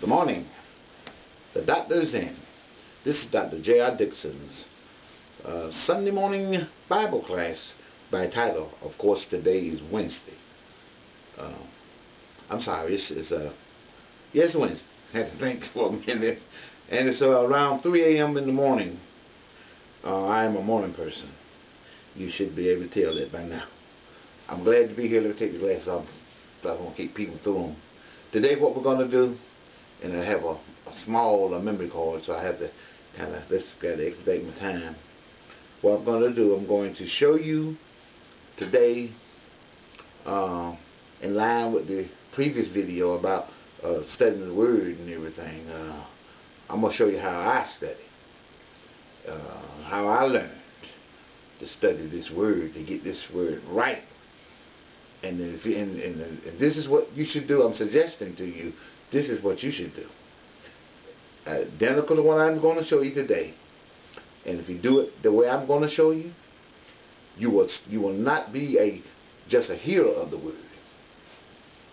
Good morning. The doctor's in. This is Dr. J.R. Dixon's Sunday morning Bible class by title. Of course, today is Wednesday. I'm sorry, it's Wednesday. I had to think for a minute. And it's around 3 a.m. in the morning. I am a morning person. You should be able to tell that by now. I'm glad to be here. Let me take the glasses off. I don't want to keep people through them. Today what we're going to do, and I have a small memory card, so I have to kind of, expedite my time. What I'm going to do, I'm going to show you today, in line with the previous video about studying the Word and everything, I'm going to show you how I study, how I learned to study this Word, to get this Word right. And if this is what you should do, I'm suggesting to you, this is what you should do. Identical to what I'm going to show you today. And if you do it the way I'm going to show you, you will not be just a hearer of the Word.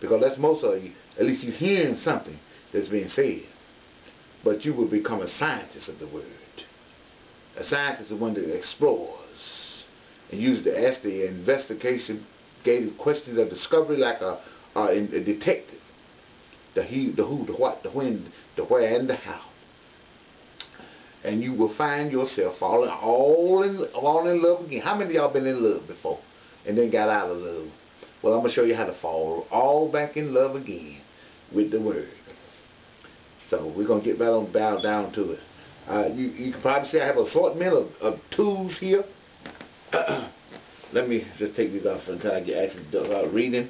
Because that's most of you, at least you're hearing something that's being said. But you will become a scientist of the Word. A scientist is one that explores and uses to ask the investigative questions of discovery like a detective. The who, the what, the when, the where, and the how. And you will find yourself falling all in love again. How many of y'all been in love before and then got out of love? Well, I'm going to show you how to fall all back in love again with the Word. So we're going to get right on down to it. You can probably see I have an assortment of tools here. Let me just take these off until I get actually reading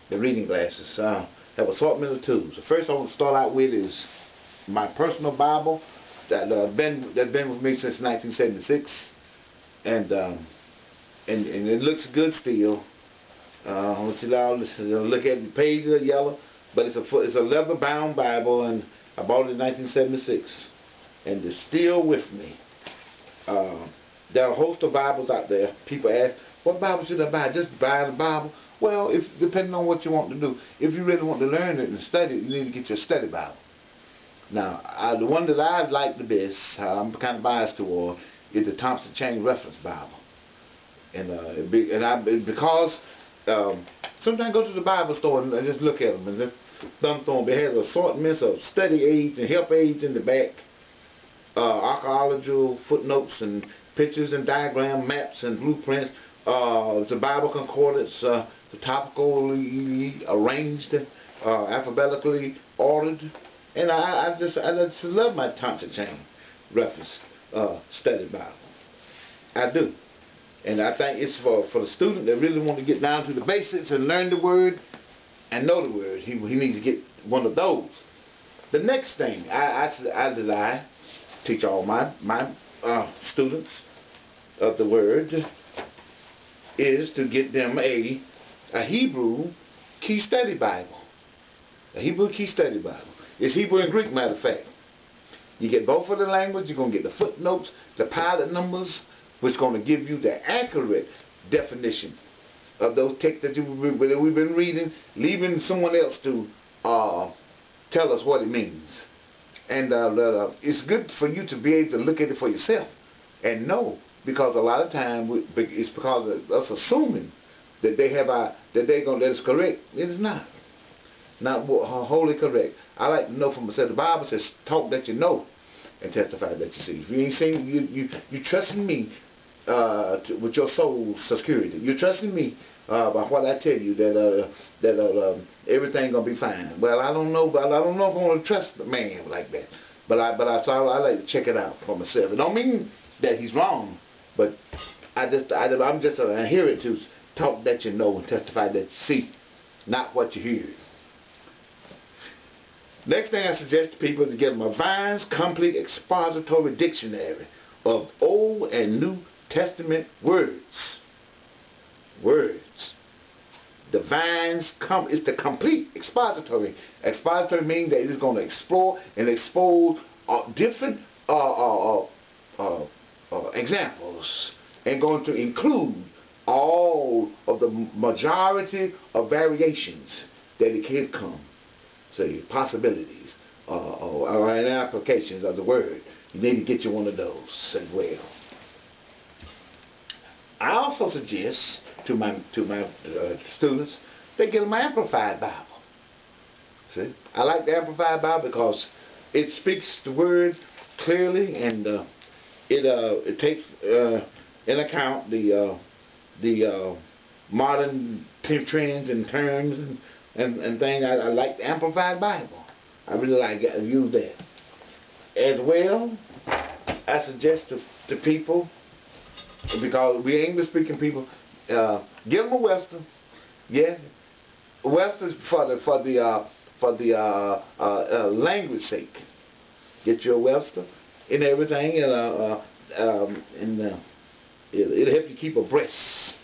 the reading glasses. Have an assortment of tools. The first I want to start out with is my personal Bible that's been with me since 1976, and it looks good still. I want you all to look at the pages are yellow, but it's a leather bound Bible, and I bought it in 1976, and it's still with me. There are a host of Bibles out there. People ask, what Bible should I buy? Just buy the Bible. Well, depending on what you want to do. If you really want to learn it and study it, you need to get your study Bible. Now, the one that I like the best, I'm kind of biased toward, is the Thompson Chain Reference Bible. And because sometimes I go to the Bible store and I just look at them and just thumb through them. It has assortments of study aids and help aids in the back, archaeological footnotes and pictures and diagram maps and blueprints. The Bible concordance, the topically arranged, alphabetically ordered, and I just love my Thompson Chain Reference study Bible. I do, and I think it's for the student that really want to get down to the basics and learn the Word and know the Word. He needs to get one of those. The next thing I desire to teach all my students of the Word is to get them a Hebrew Key Study Bible. A Hebrew Key Study Bible. It's Hebrew and Greek, matter of fact. You get both of the language. You're going to get the footnotes, the pilot numbers, which is going to give you the accurate definition of those texts that we've been reading, leaving someone else to tell us what it means. And it's good for you to be able to look at it for yourself and know. Because a lot of time it's because of us assuming that they're gonna let us correct. It is not wholly correct. I like to know for myself. The Bible says, "Talk that you know, and testify that you see." If you ain't seen, you trusting me with your soul security. You're trusting me by what I tell you that everything gonna be fine. Well, I don't know, but I don't know if I want to trust a man like that. But I like to check it out for myself. It don't mean that he's wrong. But I'm just an adherent to talk that you know and testify that you see, not what you hear. Next thing I suggest to people is to get them a Vine's Complete Expository Dictionary of Old and New Testament words. The Vine's it's the complete expository. Expository means that it's going to explore and expose different examples, and going to include all of the majority of variations that it could come. Say possibilities or in applications of the word. You need to get you one of those as well. I also suggest to my students they get them an Amplified Bible. See, I like the Amplified Bible because it speaks the word clearly, and it takes in account the modern trends and terms and things. I like the Amplified Bible. I really like to use that. As well, I suggest to people, because we English speaking people, give them a Webster. Yeah, Webster's for the language sake. Get you a Webster and everything, and it'll help you keep abreast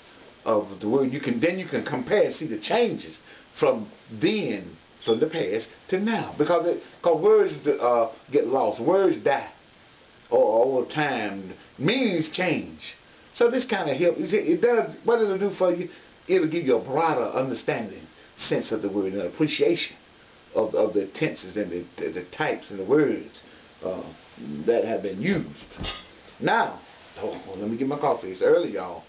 of the word. Then you can compare and see the changes from the past to now, because words get lost, words die, or over time meanings change. So this kind of helps. It does. What it'll do for you, it'll give you a broader understanding, sense of the word, and appreciation of the tenses and the types and the words that have been used. Now, let me get my coffee. It's early, y'all.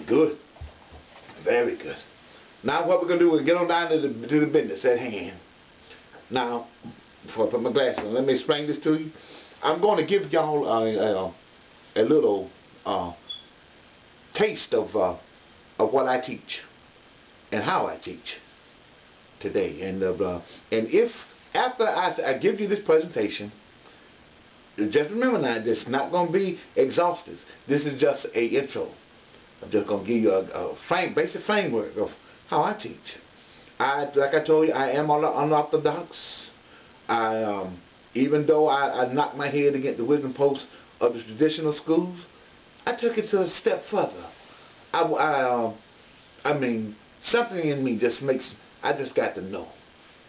Good. Very good. Now what we're going to do is get on down to the business at hand. Now, before I put my glasses on, let me explain this to you. I'm going to give y'all a little taste of what I teach and how I teach today. And if after I give you this presentation, just remember now, this is not going to be exhaustive. This is just a intro. I'm just going to give you a basic framework of how I teach. Like I told you, I am unorthodox. Even though I knocked my head against the wisdom post of the traditional schools, I took it to a step further. I mean, something in me just makes, I just got to know.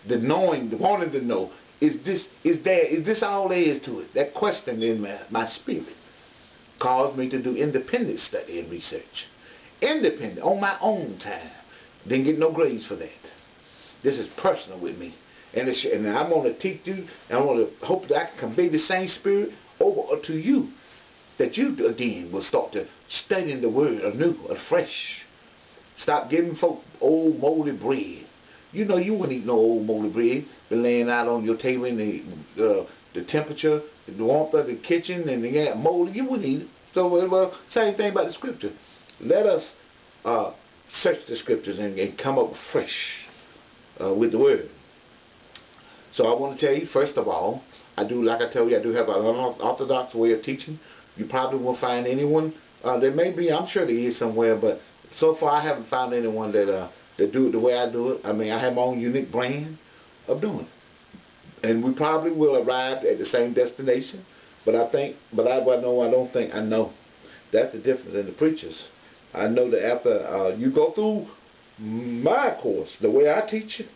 The knowing, the wanting to know, is this all there is to it? That question in my spirit caused me to do independent study and research. Independent, on my own time. Didn't get no grades for that. This is personal with me. And I'm going to teach you, and I want to hope that I can convey the same spirit over to you. That you, again, will start to study the word anew, afresh. Stop giving folk old moldy bread. You know you wouldn't eat no old moldy bread. Been laying out on your table in the temperature, the warmth of the kitchen, and the moldy. You wouldn't eat it. So, well, same thing about the scripture. Let us search the scriptures and come up fresh with the word. So I want to tell you, first of all, like I told you, I do have an unorthodox way of teaching. You probably won't find anyone. There may be, I'm sure there is somewhere, but so far I haven't found anyone that do it the way I do it. I mean, I have my own unique brand of doing it. And we probably will arrive at the same destination, but I know. That's the difference in the preachers. I know that after you go through my course, the way I teach it,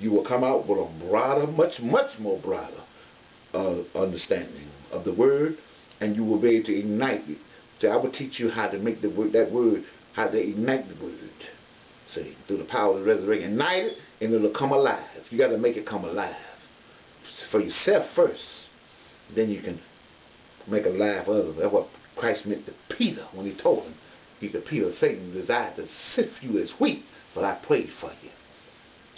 you will come out with a broader, much more broader understanding of the word, and you will be able to ignite it. So I will teach you how to make that word, how to ignite the word. See, through the power of the resurrection. Ignite it, and it'll come alive. You got to make it come alive for yourself first. Then you can make alive others. That's what Christ meant to Peter when he told him. He said, Peter, Satan desired to sift you as wheat, but I prayed for you.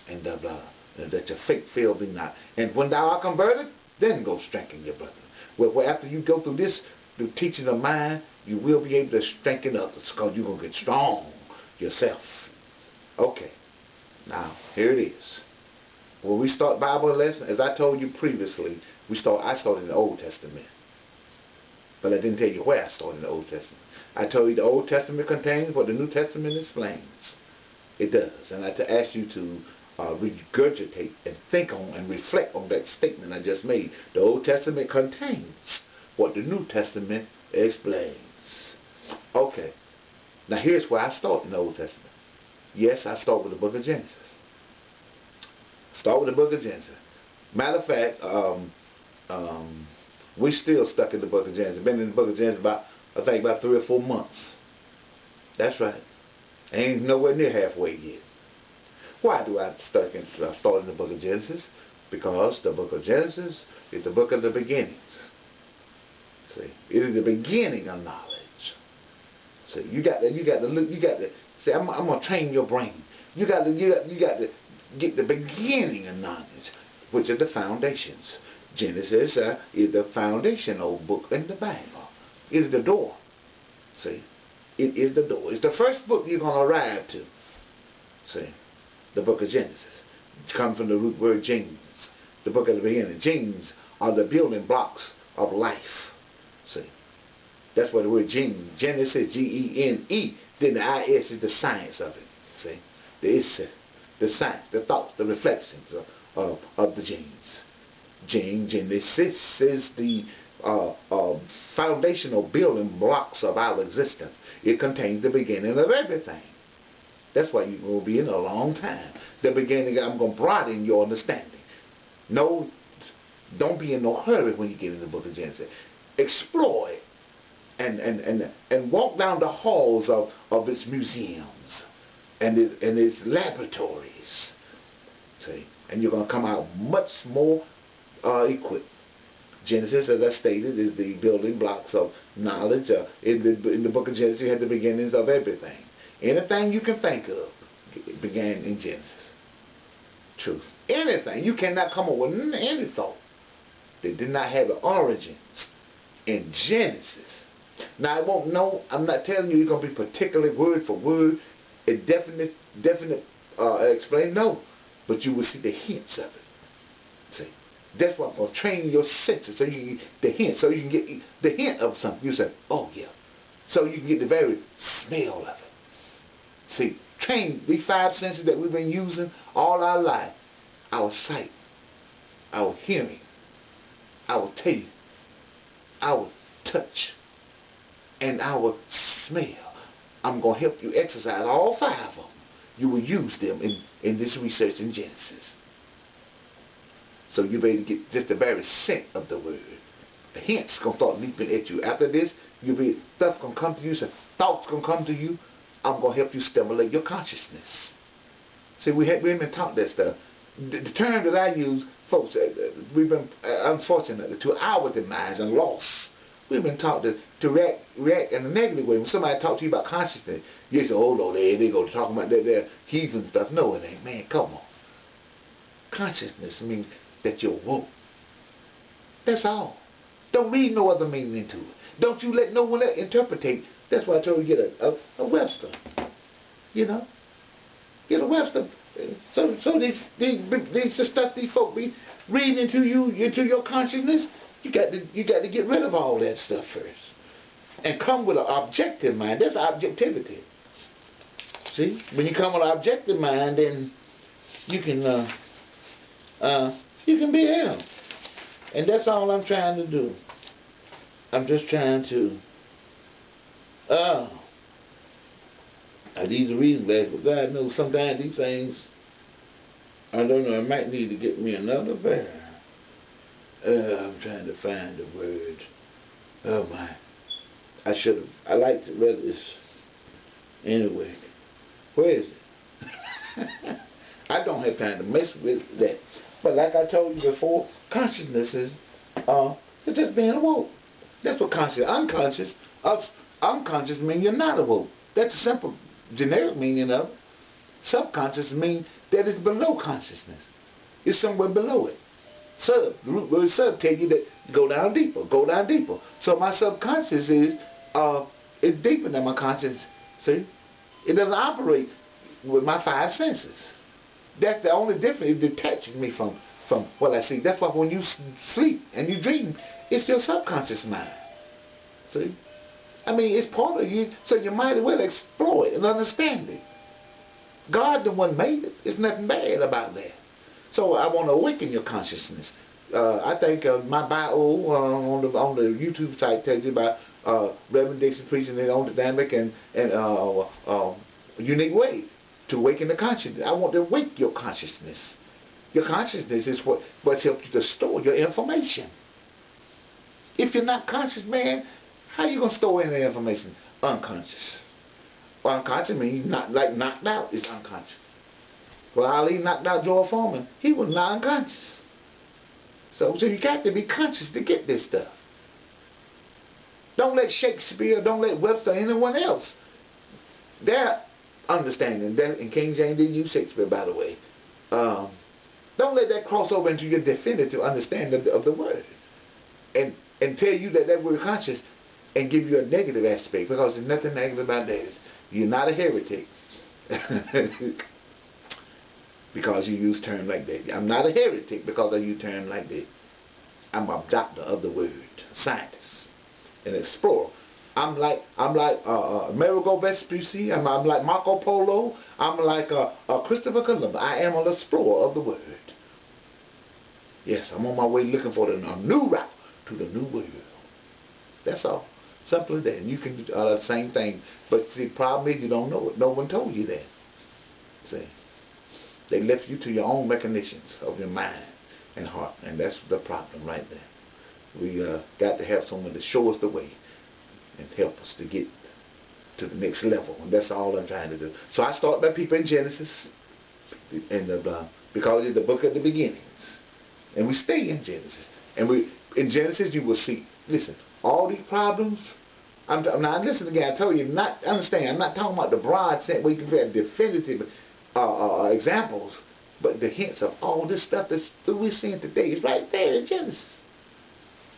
And that your faith fail thee not. And when thou art converted, then go strengthen your brother. Well, after you go through this, the teaching of mine, you will be able to strengthen others, because you're going to get strong yourself. Okay. Now, here it is. When we start Bible lesson, as I told you previously, I started in the Old Testament. But I didn't tell you where I started in the Old Testament. I told you the Old Testament contains what the New Testament explains. It does. And I ask you to regurgitate and think on and reflect on that statement I just made. The Old Testament contains what the New Testament explains. Okay. Now here's where I start in the Old Testament. Yes, I start with the book of Genesis. Start with the book of Genesis. Matter of fact, we still stuck in the book of Genesis. Been in the book of Genesis about 3 or 4 months. That's right. Ain't nowhere near halfway yet. Why do I start in the book of Genesis? Because the book of Genesis is the book of the beginnings. See, it is the beginning of knowledge. See, you got to look. You got to see. I'm gonna train your brain. You got to get the beginning of knowledge, which are the foundations. Genesis is the foundational book in the Bible. It is the door. See, it is the door. It's the first book you're gonna arrive to. See, the book of Genesis. It comes from the root word genes. The book of the beginning. Genes are the building blocks of life. See, that's what the word gene. Genesis, G-E-N-E. Then the I-S is the science of it. See, the science, the thoughts, the reflections of the genes. Genesis is the foundational building blocks of our existence. It contains the beginning of everything. That's why you're going to be in a long time. The beginning, I'm going to broaden your understanding. No, don't be in no hurry when you get in the book of Genesis. Explore it and walk down the halls of its museums and its laboratories. See, and you're going to come out much more equipped. Genesis, as I stated, is the building blocks of knowledge. In the book of Genesis, you had the beginnings of everything. Anything you can think of began in Genesis. Truth. Anything. You cannot come up with any thought that did not have an origin in Genesis. Now, I won't know. I'm not telling you you're going to be particularly word for word, a definite explain. No. But you will see the hints of it. See. That's why I'm going to train your senses so you can get the hint. So you can get the hint of something. You say, oh yeah. So you can get the very smell of it. See, train these 5 senses that we've been using all our life. Our sight, our hearing, our taste, our touch, and our smell. I'm going to help you exercise all 5 of them. You will use them in this research in Genesis. So you'll be able to get just the very scent of the word. The hints going to start leaping at you. After this, stuff going to come to you, some thoughts going to come to you. I'm going to help you stimulate your consciousness. See, we haven't been taught that stuff. The term that I use, folks, we've been, unfortunately, to our demise and loss. We've been taught to react in a negative way. When somebody talks to you about consciousness, you say, oh, no, there they go talking about their heathen stuff. No, it ain't. Man, come on. Consciousness means that you're woke. That's all. Don't read no other meaning into it. Don't you let no one else interpretate. That's why I told you get a Webster. You know? Get a Webster. So the stuff these folk be reading into your consciousness, you got to get rid of all that stuff first. And come with an objective mind. That's objectivity. See? When you come with an objective mind, then you can be held. And that's all I'm trying to do. I'm just trying to I need to read glasses, but God knows sometimes these things, I don't know, I might need to get me another pair. I'm trying to find the word. Oh my. I like to read this. Anyway. Where is it? I don't have time to mess with that. But like I told you before, consciousness is it's just being awoke. That's what conscious. Unconscious means you're not awoke. That's a simple generic meaning of it. Subconscious means that it's below consciousness. It's somewhere below it. The root word sub tell you that go down deeper, go down deeper. So my subconscious is it's deeper than my conscious. See? It doesn't operate with my 5 senses. That's the only difference. It detaches me from what I see. That's why when you sleep and you dream, it's your subconscious mind. See? I mean, it's part of you, so you might as well explore it and understand it. God the one made it. There's nothing bad about that. So I want to awaken your consciousness. I think my bio on the YouTube site tells you about Reverend Dixon preaching it on the dynamic and unique way to awaken the consciousness. I want to wake your consciousness. Your consciousness is what's helped you to store your information. If you're not conscious, man, how you going to store any information? Unconscious. Unconscious means not like knocked out is unconscious. When Ali knocked out George Foreman, he was not unconscious. So you got to be conscious to get this stuff. Don't let Shakespeare, don't let Webster, anyone else, their understanding, that, and King James didn't use Shakespeare, by the way, don't let that cross over into your definitive understanding of the word. And tell you that word conscious and give you a negative aspect, because there's nothing negative about that. You're not a heretic. Because you use terms like that. I'm not a heretic because I use terms like that. I'm a doctor of the word, scientist, an explorer. I'm like Amerigo Vespucci. I'm like Marco Polo. I'm like Christopher Columbus. I am an explorer of the word. Yes, I'm on my way looking for a new route to the new world. That's all. Simple as that. And you can do the same thing. But see, the problem is you don't know it. No one told you that. See? They left you to your own machinations of your mind and heart. And that's the problem right there. We got to have someone to show us the way and help us to get to the next level. And that's all I'm trying to do. So I start by people in Genesis, and because it's the book of the beginnings. And we stay in Genesis. And in Genesis you will see, listen, all these problems, now listen again, I told you, not understand, I'm not talking about the broad sense where you can have definitive examples, but the hints of all this stuff that we're seeing today is right there in Genesis.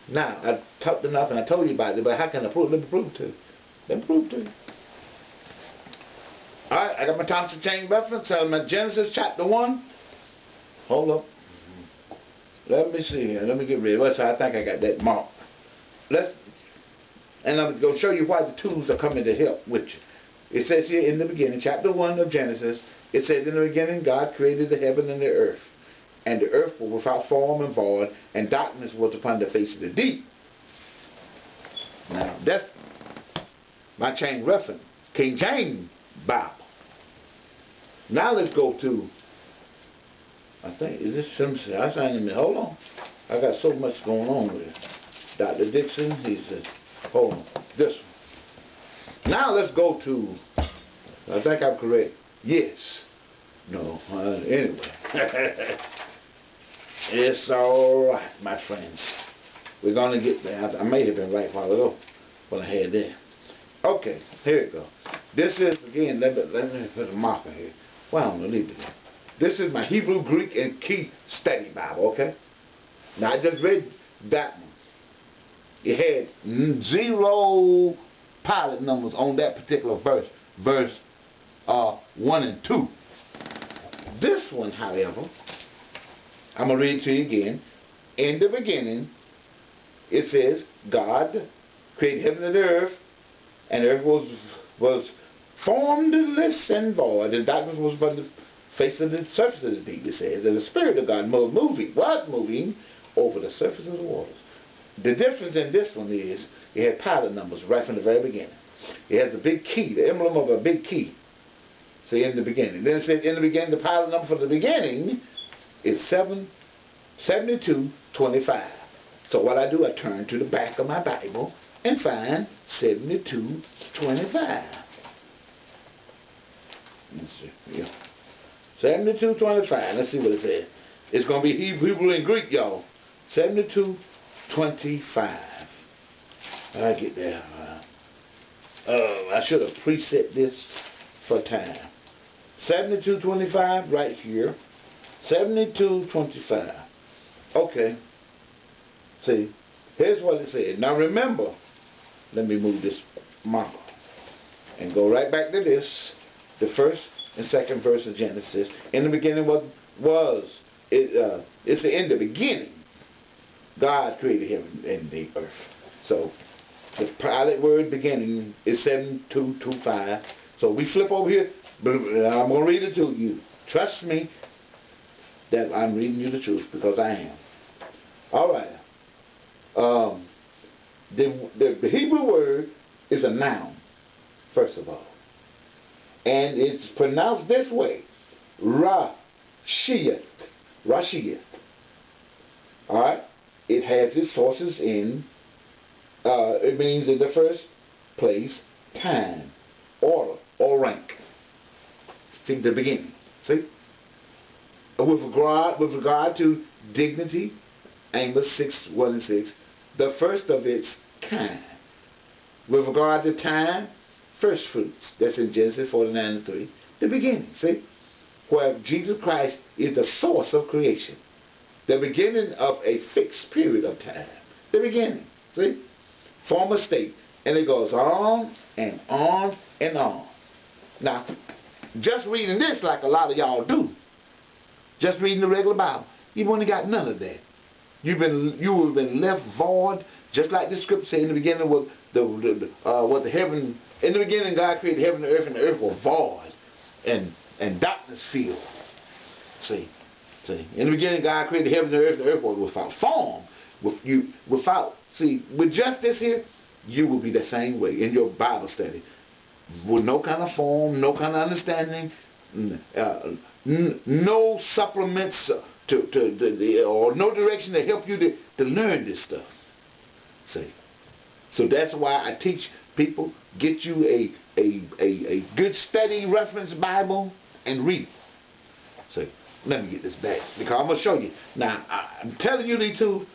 Now, I talked enough and I told you about it, but how can I prove it? Let me prove it to you. Let me prove it to you. Alright, I got my Thompson Chain reference, my Genesis chapter 1. Hold up. Let me see here. Let me get ready. Well, so I think I got that marked. And I'm going to show you why the tools are coming to help with you. It says here in the beginning, chapter 1 of Genesis, it says, in the beginning God created the heaven and the earth. And the earth was without form and void, and darkness was upon the face of the deep. Now, that's my chain reference, King James Bible. Now let's go to, I think, is this Simpson? I signed him in. Hold on. I got so much going on with it. Dr. Dixon, he said, hold on, this one. Now let's go to, I think I'm correct. Yes. No, anyway. It's all right, my friends. We're going to get there. I may have been right a while ago when I had that. Okay, here it goes. This is, again, let me put a marker here. Well, I'm going to leave it there. This is my Hebrew, Greek, and Key Study Bible, okay? Now, I just read that one. It had 0 pilot numbers on that particular verse. Verse 1 and 2. This one, however, I'm going to read it to you again. In the beginning, it says, God created heaven and earth, and earth was formless and void, and darkness was upon the face of the surface of the deep, it says. And the Spirit of God was moving over the surface of the waters. The difference in this one is it had pilot numbers right from the very beginning. It has a big key, the emblem of a big key. See, in the beginning. Then it says in the beginning, the pilot number for the beginning is 7225. So what I do, I turn to the back of my Bible and find 7225. Let's see. Yeah. 7225. Let's see what it says. It's going to be Hebrew and Greek, y'all. 7225. I get there. I should have preset this for time. 7225 right here. 7225. Okay. See, here's what it said. Now remember, let me move this marker and go right back to this. The first and second verse of Genesis. In the beginning it's in the beginning God created heaven and the earth. So the pilot word beginning is 7225. So we flip over here. I'm going to read it to you. Trust me that I'm reading you the truth, because I am. All right. The Hebrew word is a noun, first of all. And it's pronounced this way. Rashiyat. Rashiyat. Alright? It has its sources in, it means in the first place, time, order, or rank. See, the beginning. See? with regard to dignity, Amos 6:1 and 6, the first of its kind. With regard to time, first fruits. That's in Genesis 49:3. The beginning, see? Where Jesus Christ is the source of creation. The beginning of a fixed period of time. The beginning, see? Former state. And it goes on and on and on. Now, just reading this like a lot of y'all do, just reading the regular Bible, you've only got none of that. You have been left void, just like the scripture said in the beginning was the heaven. In the beginning, God created heaven and the earth were void, and darkness filled. See. In the beginning, God created heaven and the earth was without form, with just this here, you will be the same way in your Bible study, with no kind of form, no kind of understanding, no supplements or no direction to help you to learn this stuff. See, so that's why I teach people, get you a good study reference Bible and read it. See, let me get this back because I'm gonna show you. Now I'm telling you these two.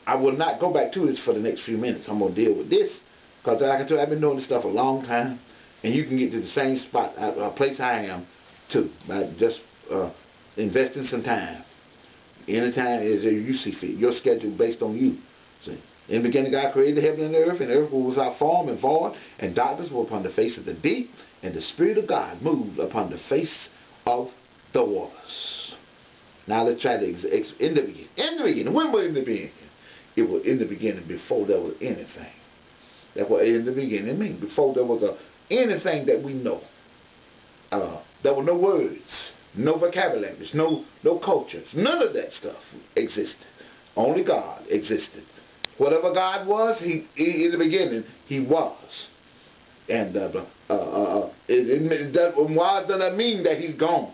I will not go back to this for the next few minutes. I'm going to deal with this because like I tell you, I've been doing this stuff a long time, and you can get to the same spot, place I am too, by just investing some time. Anytime as you see fit, your schedule based on you. See, in the beginning, God created the heaven and the earth was without form and void, and darkness was upon the face of the deep, and the Spirit of God moved upon the face of the waters. Now let's try to in the beginning. In the beginning, when was in the beginning? It was in the beginning before there was anything. That's what in the beginning means. Before there was anything that we know. There were no words, no vocabularies, no cultures. None of that stuff existed. Only God existed. Whatever God was, in the beginning, He was. And why does that mean that He's gone?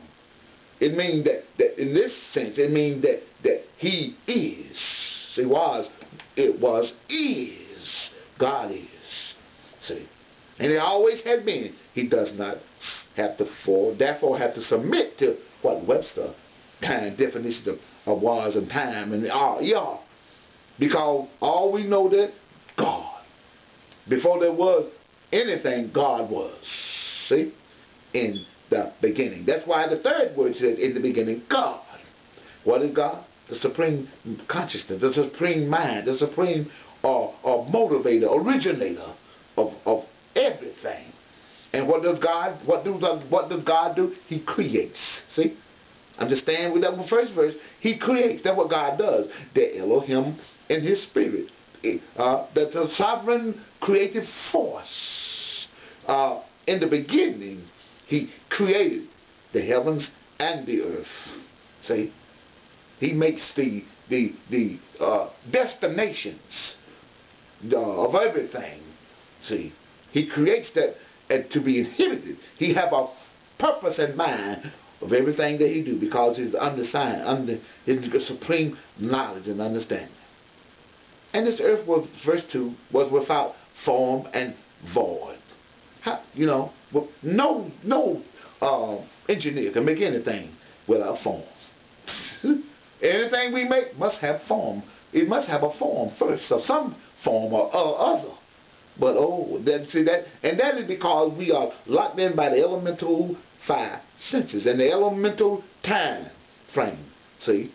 It means that in this sense, it means that He is. See, it was, is. God is. See. And He always has been. He does not have to therefore have to submit to what Webster kind of definitions of was and time and are. Because all we know that God. Before there was anything, God was. See? In the beginning. That's why the third word says in the beginning, God. What is God? The supreme consciousness, the supreme mind, the supreme motivator, originator of everything. And what does God do? He creates. See? Understand with that first verse? He creates. That's what God does. The Elohim in His spirit. The sovereign creative force. In the beginning, He created the heavens and the earth. See? He makes the destinations of everything. See, He creates that to be inhibited. He have a purpose in mind of everything that He do because He's under His supreme knowledge and understanding. And this earth was, verse 2, was without form and void. No engineer can make anything without form. Anything we make must have form. It must have a form first, of some form or other. But that is because we are locked in by the elemental five senses and the elemental time frame. See,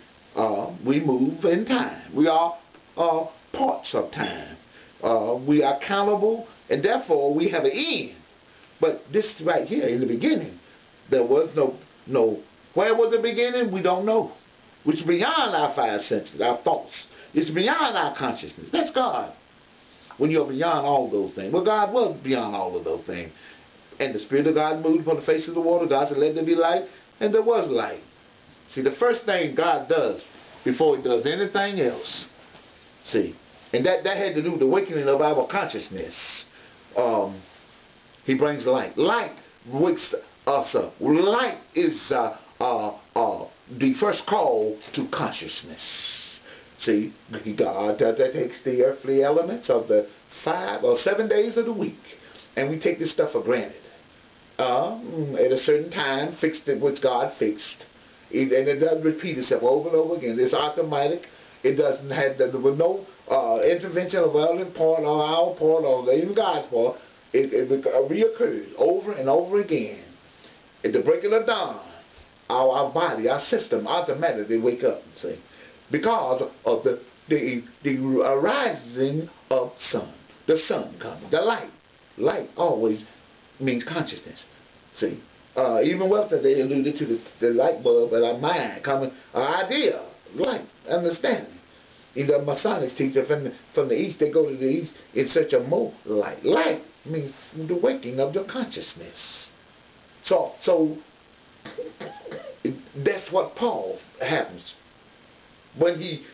we move in time. We are parts of time. We are accountable, and therefore we have an end. But this right here in the beginning, there was no. Where was the beginning? We don't know. Which is beyond our five senses, our thoughts. It's beyond our consciousness. That's God. When you're beyond all those things. Well, God was beyond all of those things. And the Spirit of God moved upon the face of the water. God said, let there be light. And there was light. See, the first thing God does before He does anything else. See, and that had to do with the awakening of our consciousness. He brings light. Light wakes us up. Light is the first call to consciousness. See, God that takes the earthly elements of the 5 or 7 days of the week, and we take this stuff for granted. At a certain time, fixed it, which God fixed, And it doesn't repeat itself over and over again. It's automatic. It doesn't have, there was no intervention of Elohim's part or our part or even God's part. It reoccurs over and over again. At the breaking of dawn, our body, our system automatically wake up, see, because of the arising of sun. The sun coming, the light. Light always means consciousness, see. Even Webster, they alluded to the light bulb in our mind coming, an idea, light, understanding. Either Masonics teacher from the east, they go to the east in search of more light. Light means the waking of your consciousness. So that's what Paul happens when he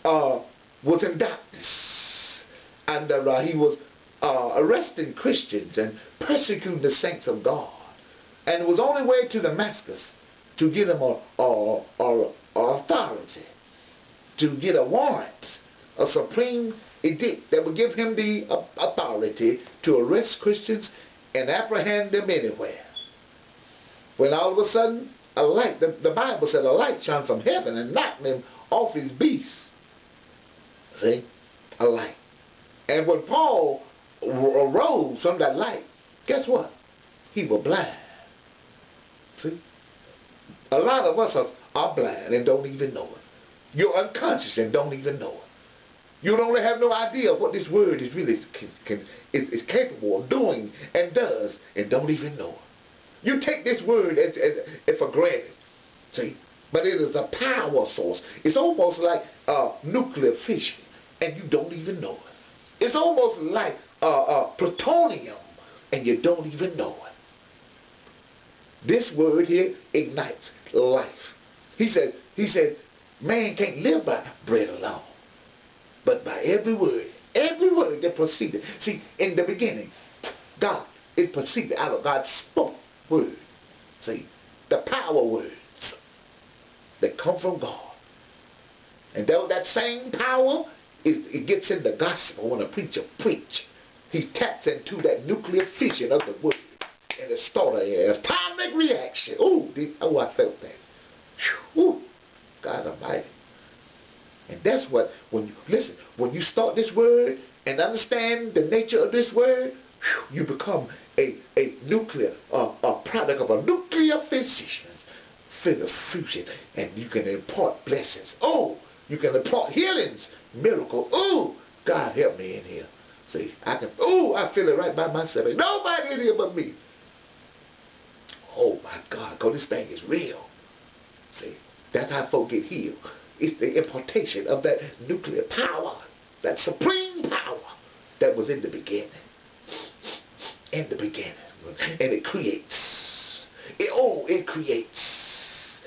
was in darkness, and he was arresting Christians and persecuting the saints of God, and it was only way to Damascus to get him a authority, to get a warrant, a supreme edict that would give him the authority to arrest Christians and apprehend them anywhere. When all of a sudden, a light, the Bible said a light shone from heaven and knocked him off his beast. See? A light. And when Paul arose from that light, guess what? He was blind. See? A lot of us are blind and don't even know it. You're unconscious and don't even know it. You don't have no idea what this word is really is capable of doing and does and don't even know it. You take this word as for granted, see, but it is a power source. It's almost like nuclear fission, and you don't even know it. It's almost like plutonium, and you don't even know it. This word here ignites life. He said, man can't live by bread alone, but by every word that proceeded. See, in the beginning, God, it proceeded out of God's spoke word. See, the power words that come from God. And that same power, it gets in the gospel when a preacher preach. He taps into that nuclear fission of the word. And it started an atomic reaction. Oh, I felt that. Whew, God Almighty. And that's what, when you start this word and understand the nature of this word, you become a nuclear, a product of a nuclear fission, fusion, and you can impart blessings. Oh, you can impart healings, miracles. Oh, God help me in here. See, I feel it right by myself. Ain't nobody in here but me. Oh my God, because this thing is real. See, that's how folk get healed. It's the impartation of that nuclear power, that supreme power that was in the beginning. In the beginning. And it creates. It creates